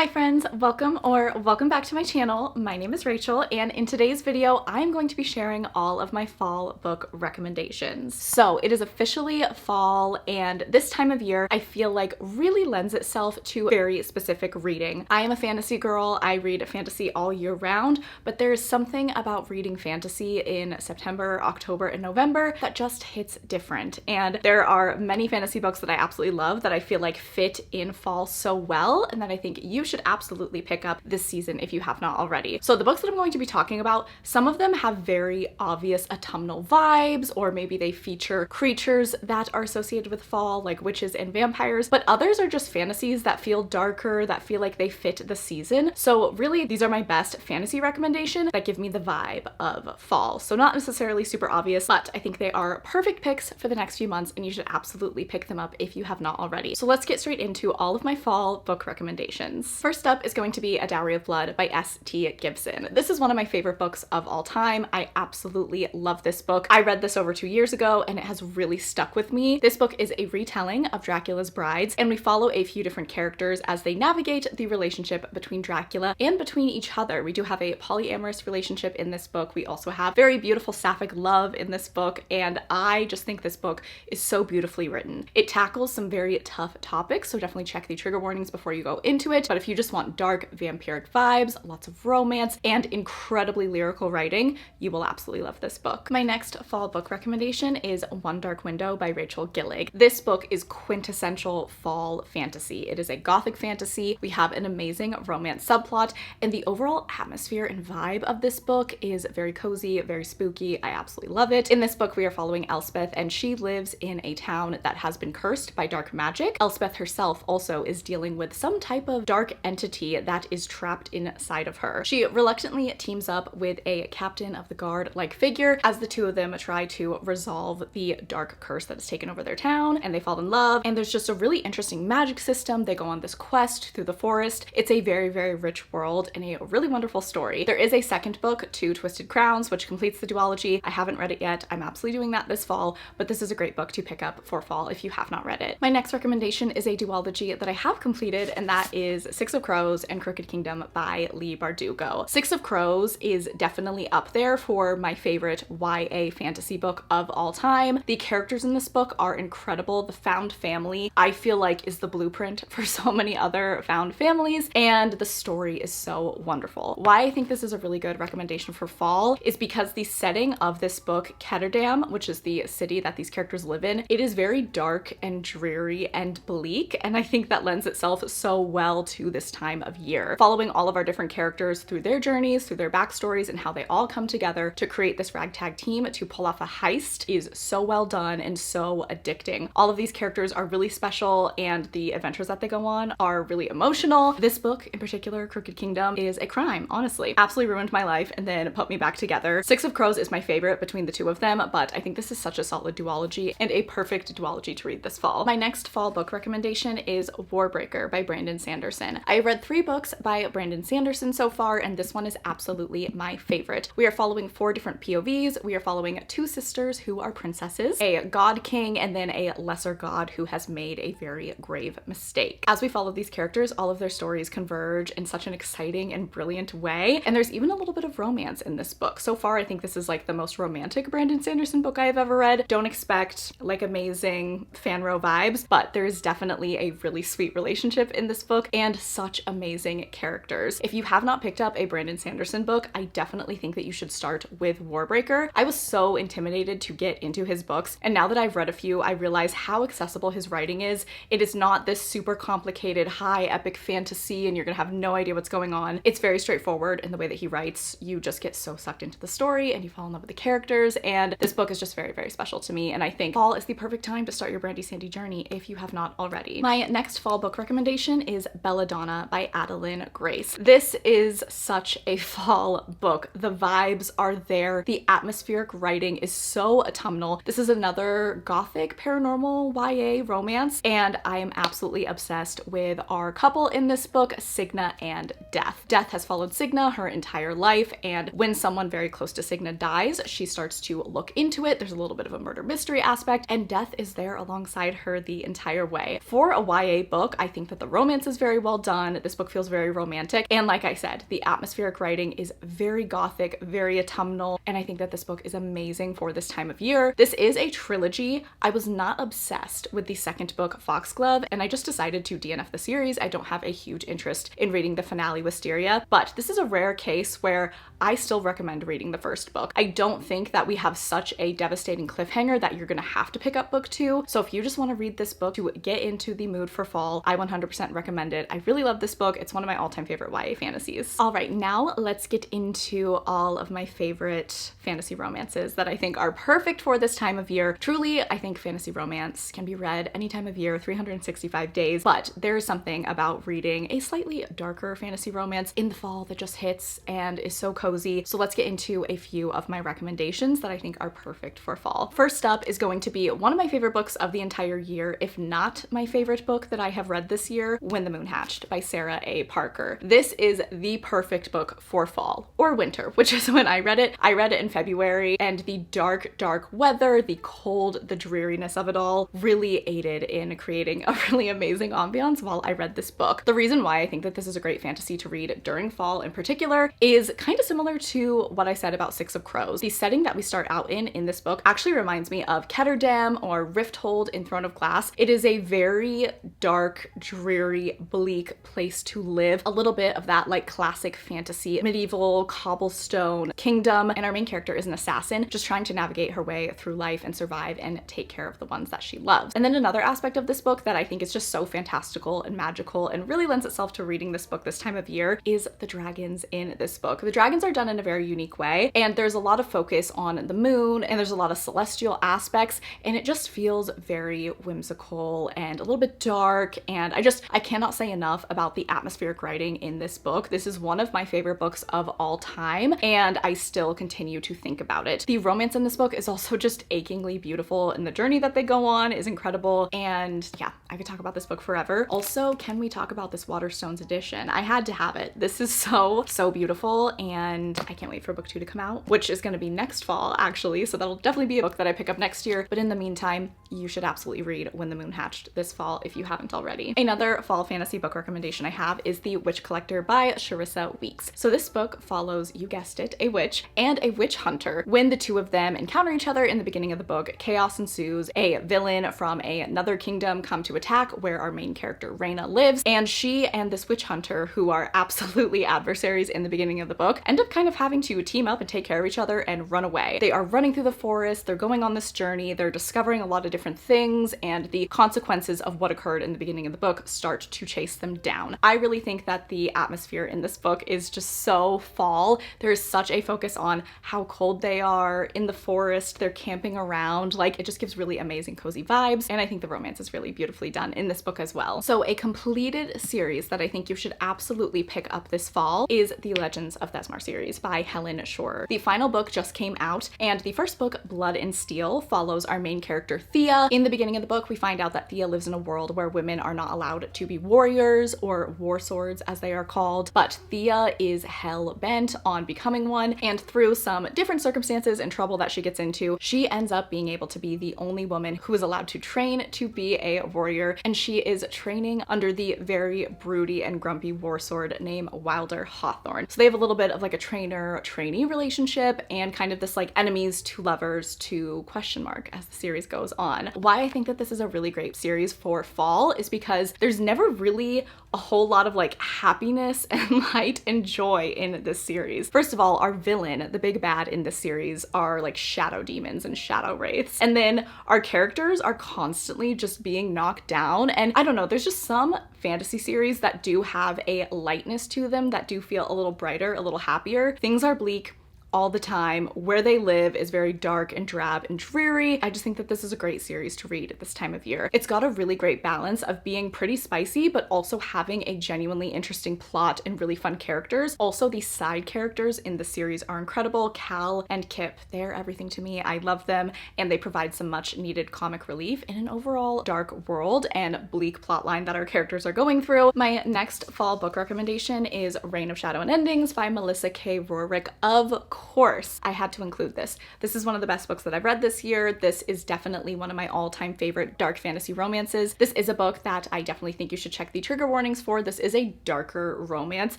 Hi friends, welcome back to my channel. My name is Rachel, and in today's video, I'm going to be sharing all of my fall book recommendations. So it is officially fall, and this time of year I feel like really lends itself to very specific reading. I am a fantasy girl. I read fantasy all year round, but there is something about reading fantasy in September, October, and November that just hits different. And there are many fantasy books that I absolutely love that I feel like fit in fall so well, and that I think you should absolutely pick up this season if you have not already. So the books that I'm going to be talking about, some of them have very obvious autumnal vibes, or maybe they feature creatures that are associated with fall, like witches and vampires, but others are just fantasies that feel darker, that feel like they fit the season. So really, these are my best fantasy recommendation that give me the vibe of fall. So not necessarily super obvious, but I think they are perfect picks for the next few months, and you should absolutely pick them up if you have not already. So let's get straight into all of my fall book recommendations. First up is going to be A Dowry of Blood by S.T. Gibson. This is one of my favorite books of all time. I absolutely love this book. I read this over 2 years ago and it has really stuck with me. This book is a retelling of Dracula's Brides, and we follow a few different characters as they navigate the relationship between Dracula and between each other. We do have a polyamorous relationship in this book. We also have very beautiful sapphic love in this book, and I just think this book is so beautifully written. It tackles some very tough topics, so definitely check the trigger warnings before you go into it. But if you just want dark vampiric vibes, lots of romance, and incredibly lyrical writing, you will absolutely love this book. My next fall book recommendation is One Dark Window by Rachel Gillig. This book is quintessential fall fantasy. It is a gothic fantasy. We have an amazing romance subplot, and the overall atmosphere and vibe of this book is very cozy, very spooky. I absolutely love it. In this book, we are following Elspeth, and she lives in a town that has been cursed by dark magic. Elspeth herself also is dealing with some type of dark entity that is trapped inside of her. She reluctantly teams up with a captain of the guard-like figure as the two of them try to resolve the dark curse that has taken over their town, and they fall in love, and there's just a really interesting magic system. They go on this quest through the forest. It's a very, very rich world and a really wonderful story. There is a second book, Two Twisted Crowns, which completes the duology. I haven't read it yet. I'm absolutely doing that this fall, but this is a great book to pick up for fall if you have not read it. My next recommendation is a duology that I have completed, and that is Six of Crows and Crooked Kingdom by Leigh Bardugo. Six of Crows is definitely up there for my favorite YA fantasy book of all time. The characters in this book are incredible. The found family, I feel like, is the blueprint for so many other found families, and the story is so wonderful. Why I think this is a really good recommendation for fall is because the setting of this book, Ketterdam, which is the city that these characters live in, it is very dark and dreary and bleak, and I think that lends itself so well to this time of year. Following all of our different characters through their journeys, through their backstories, and how they all come together to create this ragtag team to pull off a heist is so well done and so addicting. All of these characters are really special, and the adventures that they go on are really emotional. This book in particular, Crooked Kingdom, is a crime, honestly. Absolutely ruined my life and then put me back together. Six of Crows is my favorite between the two of them, but I think this is such a solid duology and a perfect duology to read this fall. My next fall book recommendation is Warbreaker by Brandon Sanderson. I read 3 books by Brandon Sanderson so far, and this one is absolutely my favorite. We are following 4 different POVs. We are following 2 sisters who are princesses, a god king, and then a lesser god who has made a very grave mistake. As we follow these characters, all of their stories converge in such an exciting and brilliant way, and there's even a little bit of romance in this book. So far, I think this is like the most romantic Brandon Sanderson book I have ever read. Don't expect like amazing fanro vibes, but there is definitely a really sweet relationship in this book and such amazing characters. If you have not picked up a Brandon Sanderson book, I definitely think that you should start with Warbreaker. I was so intimidated to get into his books, and now that I've read a few, I realize how accessible his writing is. It is not this super complicated high epic fantasy and you're gonna have no idea what's going on. It's very straightforward in the way that he writes. You just get so sucked into the story and you fall in love with the characters, and this book is just very, very special to me, and I think fall is the perfect time to start your Brandy Sandy journey if you have not already. My next fall book recommendation is Belladonna by Adeline Grace. This is such a fall book. The vibes are there. The atmospheric writing is so autumnal. This is another gothic paranormal YA romance, and I am absolutely obsessed with our couple in this book, Signa and Death. Death has followed Signa her entire life, and when someone very close to Signa dies, she starts to look into it. There's a little bit of a murder mystery aspect, and Death is there alongside her the entire way. For a YA book, I think that the romance is very well done. done. This book feels very romantic. And like I said, the atmospheric writing is very gothic, very autumnal. And I think that this book is amazing for this time of year. This is a trilogy. I was not obsessed with the second book, Foxglove, and I just decided to DNF the series. I don't have a huge interest in reading the finale, Wisteria, but this is a rare case where I still recommend reading the first book. I don't think that we have such a devastating cliffhanger that you're gonna have to pick up book 2. So if you just wanna read this book to get into the mood for fall, I 100% recommend it. I really love this book. It's one of my all-time favorite YA fantasies. All right, now let's get into all of my favorite fantasy romances that I think are perfect for this time of year. Truly, I think fantasy romance can be read any time of year, 365 days, but there's something about reading a slightly darker fantasy romance in the fall that just hits and is so cozy. So let's get into a few of my recommendations that I think are perfect for fall. First up is going to be one of my favorite books of the entire year, if not my favorite book that I have read this year, When the Moon Hatched by Sarah A. Parker. This is the perfect book for fall or winter, which is when I read it. I read it in February, and the dark, dark weather, the cold, the dreariness of it all really aided in creating a really amazing ambiance while I read this book. The reason why I think that this is a great fantasy to read during fall in particular is kind of similar to what I said about Six of Crows. The setting that we start out in this book actually reminds me of Ketterdam or Rifthold in Throne of Glass. It is a very dark, dreary, bleak place to live. A little bit of that like classic fantasy, medieval cobblestone kingdom, and our main character is an assassin just trying to navigate her way through life and survive and take care of the ones that she loves. And then another aspect of this book that I think is just so fantastical and magical and really lends itself to reading this book this time of year is the dragons in this book. The dragons are done in a very unique way, and there's a lot of focus on the moon, and there's a lot of celestial aspects, and it just feels very whimsical and a little bit dark, and I cannot say enough about the atmospheric writing in this book. This is one of my favorite books of all time, and I still continue to think about it. The romance in this book is also just achingly beautiful, and the journey that they go on is incredible, and yeah, I could talk about this book forever. Also, can we talk about this Waterstones edition? I had to have it. This is so beautiful, and I can't wait for book 2 to come out, which is going to be next fall actually, so that'll definitely be a book that I pick up next year. But in the meantime, you should absolutely read When the Moon Hatched this fall if you haven't already. Another fall fantasy book recommendation I have is The Witch Collector by Charissa Weeks. So this book follows, you guessed it, a witch and a witch hunter. When the two of them encounter each other in the beginning of the book, chaos ensues. A villain from another kingdom come to attack where our main character Raina lives, and she and this witch hunter, who are absolutely adversaries in the beginning of the book, end up kind of having to team up and take care of each other and run away. They are running through the forest, they're going on this journey, they're discovering a lot of different things, and the consequences of what occurred in the beginning of the book start to chase them down. I really think that the atmosphere in this book is just so fall. There is such a focus on how cold they are in the forest, they're camping around, like it just gives really amazing cozy vibes, and I think the romance is really beautifully done in this book as well. So a completed series that I think you should absolutely pick up this fall is the Legends of Thesmar series by Helen Shore. The final book just came out, and the first book, Blood and Steel, follows our main character Thea. In the beginning of the book, we find out that Thea lives in a world where women are not allowed to be warriors, or war swords as they are called, but Thea is hell-bent on becoming one, and through some different circumstances and trouble that she gets into, she ends up being able to be the only woman who is allowed to train to be a warrior, and she is training under the very broody and grumpy war sword named Wilder Hawthorne. So they have a little bit of like a trainer-trainee relationship, and kind of this like enemies to lovers to question mark as the series goes on. Why I think that this is a really great series for fall is because there's never really a whole lot of like happiness and light and joy in this series. First of all, our villain, the big bad in this series, are like shadow demons and shadow wraiths. And then our characters are constantly just being knocked down. And I don't know, there's just some fantasy series that do have a lightness to them that do feel a little brighter, a little happier. Things are bleak all the time. Where they live is very dark and drab and dreary. I just think that this is a great series to read at this time of year. It's got a really great balance of being pretty spicy, but also having a genuinely interesting plot and really fun characters. Also, the side characters in the series are incredible. Cal and Kip, they're everything to me. I love them, and they provide some much needed comic relief in an overall dark world and bleak plotline that our characters are going through. My next fall book recommendation is Reign of Shadow and Endings by Melissa K. Rorick, of course, I had to include this. This is one of the best books that I've read this year. This is definitely one of my all-time favorite dark fantasy romances. This is a book that I definitely think you should check the trigger warnings for. This is a darker romance.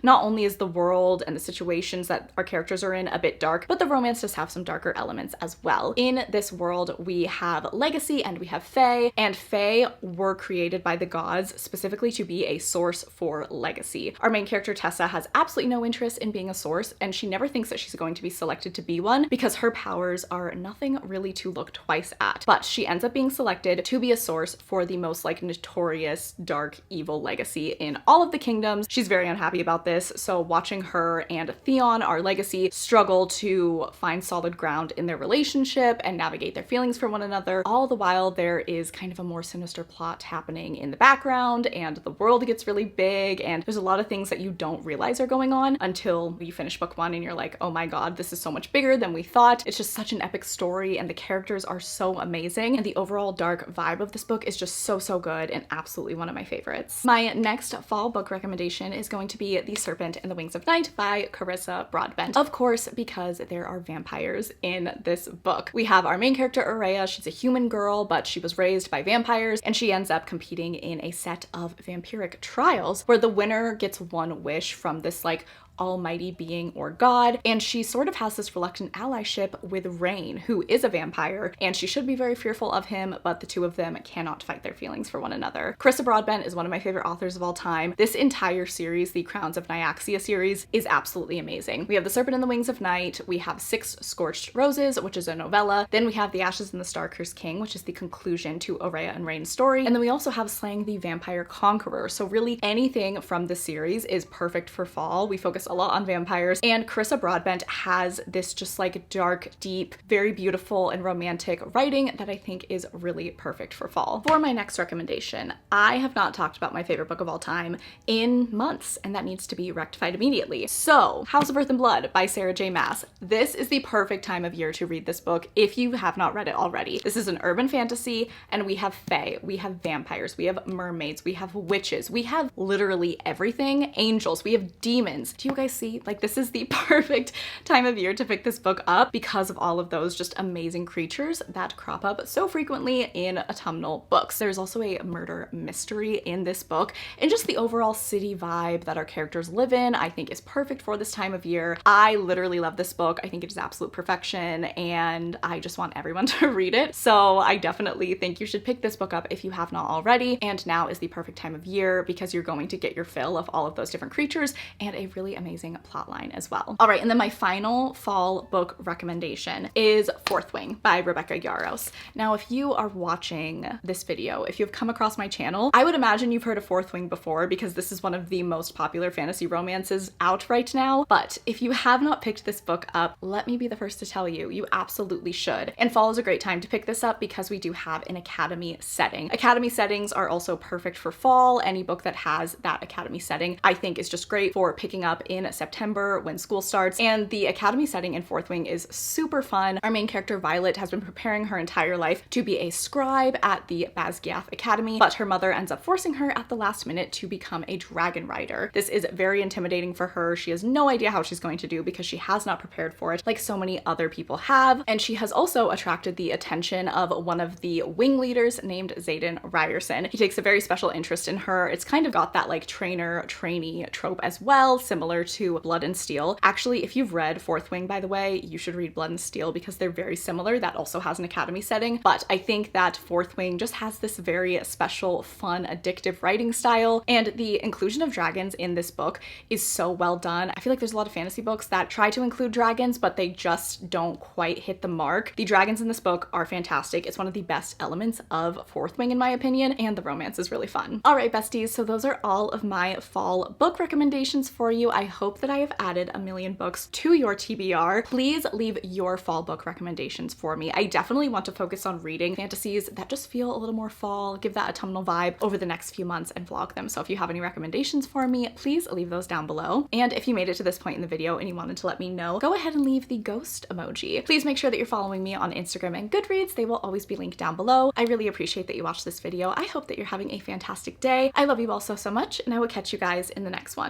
Not only is the world and the situations that our characters are in a bit dark, but the romance does have some darker elements as well. In this world, we have legacy and we have fae, and fae were created by the gods specifically to be a source for legacy. Our main character Tessa has absolutely no interest in being a source, and she never thinks that she's going to be selected to be one because her powers are nothing really to look twice at. But she ends up being selected to be a source for the most like notorious dark evil legacy in all of the kingdoms. She's very unhappy about this, so watching her and Theon, our legacy, struggle to find solid ground in their relationship and navigate their feelings for one another, all the while there is kind of a more sinister plot happening in the background, and the world gets really big, and there's a lot of things that you don't realize are going on until you finish book one and you're like, oh my god, this is so much bigger than we thought. It's just such an epic story, and the characters are so amazing, and the overall dark vibe of this book is just so good and absolutely one of my favorites. My next fall book recommendation is going to be The Serpent and the Wings of Night by Carissa Broadbent. Of course, because there are vampires in this book. We have our main character Aurea. She's a human girl, but she was raised by vampires, and she ends up competing in a set of vampiric trials where the winner gets one wish from this like almighty being or god, and she sort of has this reluctant allyship with Rain, who is a vampire, and she should be very fearful of him, but the two of them cannot fight their feelings for one another. Carissa Broadbent is one of my favorite authors of all time. This entire series, the Crowns of Nyaxia series, is absolutely amazing. We have The Serpent and the Wings of Night, we have Six Scorched Roses, which is a novella, then we have The Ashes and the Star-Cursed King, which is the conclusion to Aurea and Rain's story, and then we also have Slaying the Vampire Conqueror. So really anything from the series is perfect for fall. We focus a lot on vampires, and Carissa Broadbent has this just like dark, deep, very beautiful and romantic writing that I think is really perfect for fall. For my next recommendation, I have not talked about my favorite book of all time in months, and that needs to be rectified immediately. So, House of Earth and Blood by Sarah J. Maas. This is the perfect time of year to read this book if you have not read it already. This is an urban fantasy, and we have fae, we have vampires, we have mermaids, we have witches, we have literally everything, angels, we have demons. Do you guys see? Like, this is the perfect time of year to pick this book up because of all of those just amazing creatures that crop up so frequently in autumnal books. There's also a murder mystery in this book, and just the overall city vibe that our characters live in I think is perfect for this time of year. I literally love this book. I think it is absolute perfection, and I just want everyone to read it. So I definitely think you should pick this book up if you have not already, and now is the perfect time of year because you're going to get your fill of all of those different creatures and a really amazing plotline as well. All right, and then my final fall book recommendation is Fourth Wing by Rebecca Yarros. Now, if you are watching this video, if you've come across my channel, I would imagine you've heard of Fourth Wing before because this is one of the most popular fantasy romances out right now. But if you have not picked this book up, let me be the first to tell you, you absolutely should. And fall is a great time to pick this up because we do have an academy setting. Academy settings are also perfect for fall. Any book that has that academy setting, I think, is just great for picking up in September when school starts, and the academy setting in Fourth Wing is super fun. Our main character Violet has been preparing her entire life to be a scribe at the Basgiath Academy, but her mother ends up forcing her at the last minute to become a dragon rider. This is very intimidating for her. She has no idea how she's going to do because she has not prepared for it like so many other people have, and she has also attracted the attention of one of the wing leaders named Xaden Ryerson. He takes a very special interest in her. It's kind of got that like trainer-trainee trope as well, similar to Blood and Steel. Actually, if you've read Fourth Wing, by the way, you should read Blood and Steel because they're very similar. That also has an academy setting, but I think that Fourth Wing just has this very special, fun, addictive writing style, and the inclusion of dragons in this book is so well done. I feel like there's a lot of fantasy books that try to include dragons, but they just don't quite hit the mark. The dragons in this book are fantastic. It's one of the best elements of Fourth Wing in my opinion, and the romance is really fun. All right, besties, so those are all of my fall book recommendations for you. I hope that I have added a million books to your TBR. Please leave your fall book recommendations for me. I definitely want to focus on reading fantasies that just feel a little more fall, give that autumnal vibe over the next few months and vlog them. So if you have any recommendations for me, please leave those down below. And if you made it to this point in the video and you wanted to let me know, go ahead and leave the ghost emoji. Please make sure that you're following me on Instagram and Goodreads. They will always be linked down below. I really appreciate that you watched this video. I hope that you're having a fantastic day. I love you all so much, and I will catch you guys in the next one.